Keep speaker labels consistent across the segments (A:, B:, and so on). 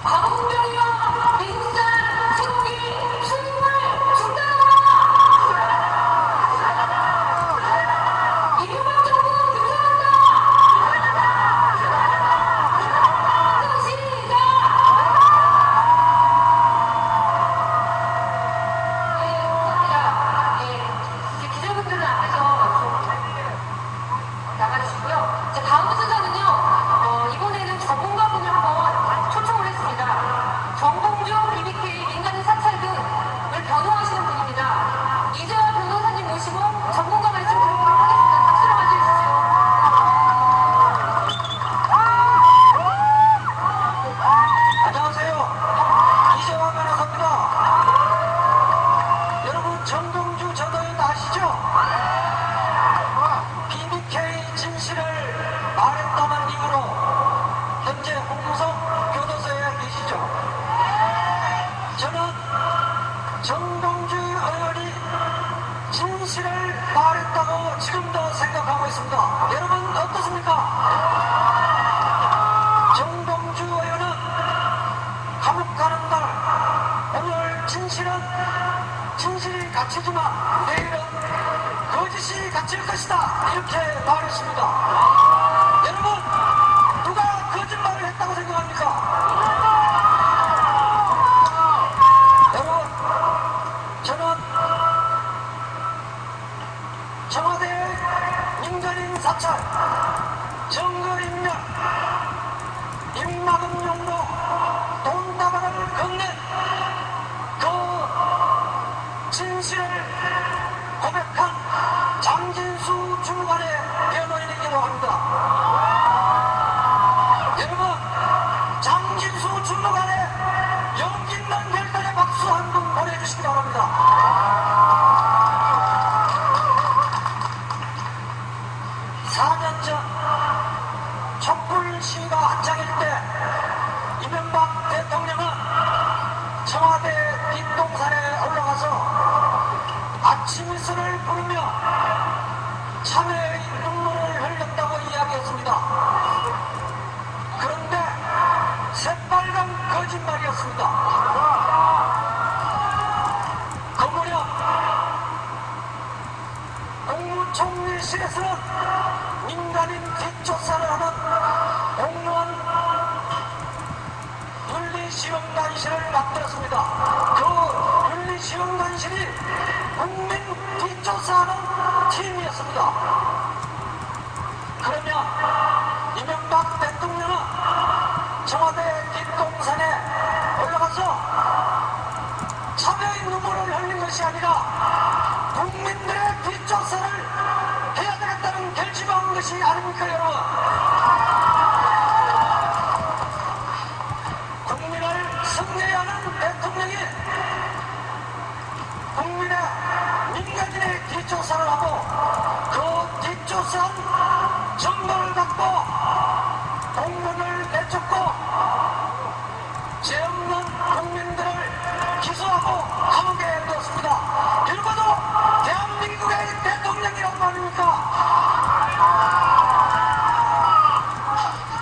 A: 강훈병이와 민산 세국이 출입을 중단하라! 이명박 정부 규탄한다! 시작! 감사합니다. 기자분들은 앞에서 좀 나가주시고요. 다음 순서는요, 이번에는 전문가 분을 한번 초청을 했습니다. 정봉주, BBK, 민간인 사찰 등을 변호하시는 분입니다. 이재화 변호사님 모시고 전문가 말씀 들어보도록 하겠습니다. 박수로 맞이해주십시오.
B: 안녕하세요. 이재화 변호사입니다. 여러분, 정봉주 전호인 아시죠? BBK 진실을 말했다는 이유로 현재 홍무성 교도소에 계시죠? 저는 정봉주 의원이 진실을 말했다고 지금도 생각하고 있습니다. 여러분 어떻습니까? 정봉주 의원은 감옥 가는 날 오늘 진실이 갇히지만 내일은 거짓이 갇힐 것이다 이렇게 말했습니다. 여러분 누가 거짓말을 했다고 생각합니까? 여러분 저는 청와대 민간인 사찰 정거인멸 입막음 용도 돈다발을 건넨 그 진실을 고백한 장진수 주무관의 변호인이기도 합니다. 여러분 장진수 주무관의 용기 있는 결단에 박수 한 번 보내주시기 바랍니다. 4년 전 촛불 시위가 한창일 때 이명박 대통령은 청와대 뒷동산에 올라가서 아침 이슬을 부르며 참회의 눈물을 흘렸다고 이야기했습니다. 그런데 새빨간 거짓말이었습니다. 그 무렵 국무총리실에서는 민간인 뒷조사를 하는 공무원 윤리시험관실을 만들었습니다. 그 윤리시험관실이 국민 뒷조사하는 팀이었습니다. 그러면 이명박 대통령은 청와대 뒷동산에 올라가서 참여의 눈물을 흘린 것이 아니라 국민들의 뒷조사를 해야 되겠다는 결심한 것이 아닙니까 여러분? 국민을 승리하는 대통령이 국민의 민간인의 뒷조사를 하고 그 뒷조사한 정보를 갖고 공문을 내쫓고 죄 없는 국민들을 기소하고 감옥에 넣었습니다. 결과도 대한민국의 대통령이란 말입니까?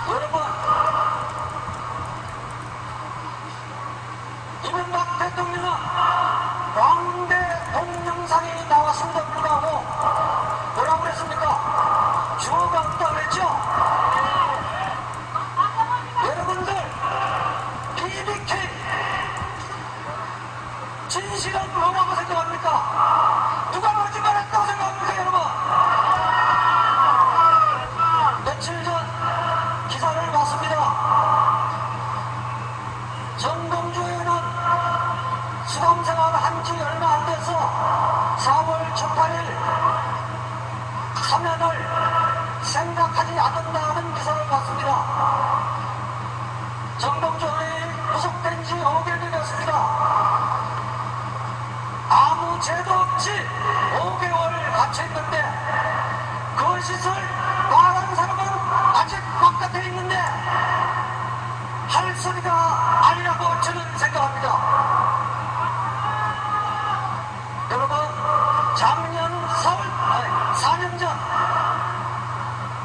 B: 여러분 이명박 대통령은 광대 동영상이 나왔음에도 불구하고 뭐라고 그랬습니까? 주어가 없다고 그랬죠? 여러분들 BBK 진실은 뭐라고 생각합니까? 누가 거짓말했다고 생각합니까 여러분? 며칠 전 기사를 봤습니다. 정봉주 의원은 수감생활 한 지 얼마 안 돼서 4월 18일 사면을 생각하지 않는다는 기사를 봤습니다. 정봉주 의원이 구속된 지 5개월이 됐습니다. 아무 죄도 없이 5개월 갇혀있는데 그 짓을 말한 사람은 아직 바깥에 있는데 할 소리가 아니라고 저는 생각합니다. 여러분 작년 4년 전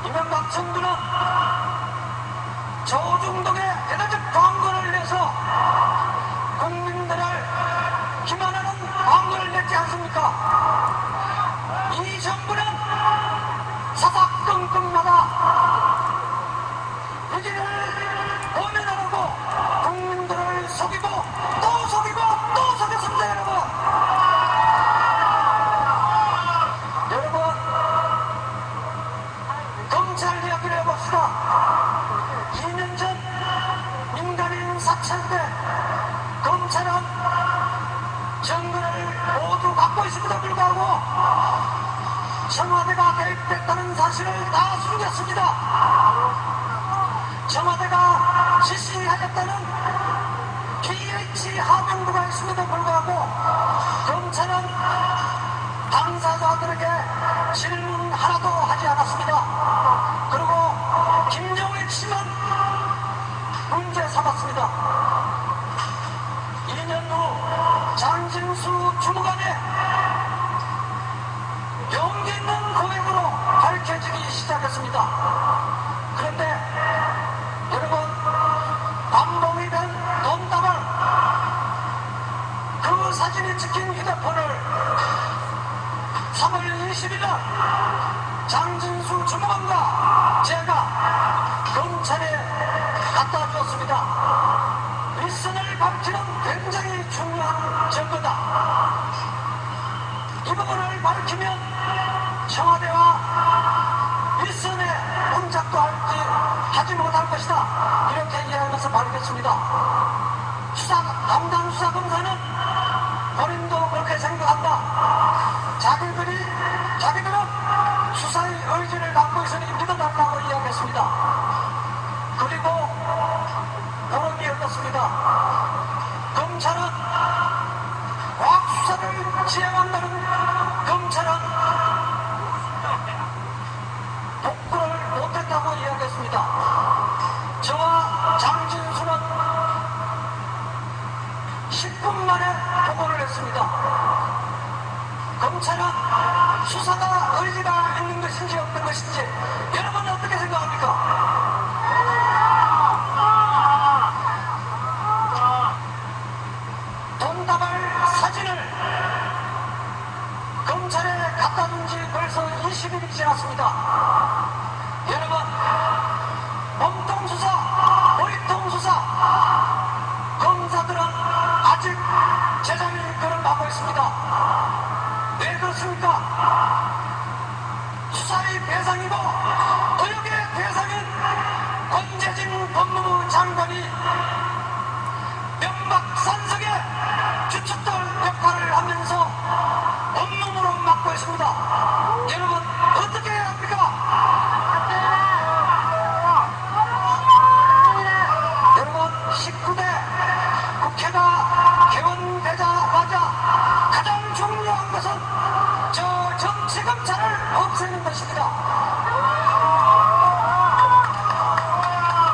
B: 이명박 정부는 저중동에 에너지 광고를 내서 있습니까? 이 정부는 사사건건마다 위기를 모면하고 국민들을 속이고 또 속이고 또 속였습니다. 여러분 검찰 이야기를 해봅시다. 2년 전 민간인 사찰 때 검찰은 정권을 모두 갖고 있음에도 불구하고 청와대가 개입됐다는 사실을 다 숨겼습니다. 청와대가 지시하였다는 PH 하명부가 있음에도 불구하고 검찰은 당사자들에게 질문 하나도 하지 않았습니다. 그리고 김정일 씨만 문제 삼았습니다. 2년 후 장진수 주무관의 용기 있는 고백으로 밝혀지기 시작했습니다. 그런데 여러분 반봉이 된 돈다발 그 사진이 찍힌 휴대폰을 3월 20일 날 장진수 주무관과 제가 검찰에 갖다 주었습니다. 윗선을 밝히는 굉장히 중요한 증거다. 이 부분을 밝히면 청와대와 윗선에 문짝도 하지 못할 것이다. 이렇게 이야기하면서 밝혔습니다. 담당 수사검사는 본인도 그렇게 생각한다. 자기들은 수사의 의지를 갖고 있으니 믿어달라고 이야기했습니다. 그리고 그런 어떻습니다. 검찰은 과학 수사를 지향한다는 검찰은 복구를 못했다고 이야기했습니다. 저와 장진수는 10분 만에 보고를 했습니다. 검찰은 수사가 의지가 있는 것인지 없는 것인지 여러분 어떻게 생각합니까? 돈다발 사진을 검찰에 갖다 준 지 벌써 20일이 지났습니다. 여러분 몸통 수사, 머리통 수사 검사들은 아직 제자리 걸음 하고 있습니다. 왜 그렇습니까? 수사의 대상이고 의혹의 대상인 권재진 법무부 장관이 명박산석의 주춧돌 역할을 하면서 온몸으로 맡고 있습니다. 여러분 어떻게 해야 합니까? 여러분 19대 국회가 개원되자마자 가장 중요한 것은 저 정치검찰을 없애는 것입니다.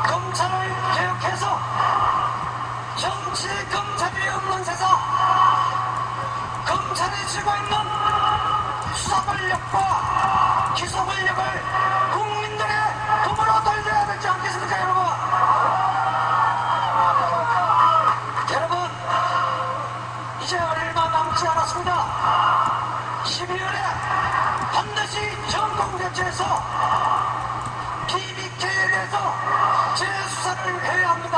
B: 검찰을 개혁해서 정치검찰이 없는 세상, 검찰이 쥐고 있는 수사권력과 기소권력을 국민들의 품으로 돌려야 되지 않겠습니까, 여러분? 여러분, 이제 얼마 남지 않았습니다. 12월에 반드시 전공대체에서 BBK에 대해서 재수사를 해야 합니다.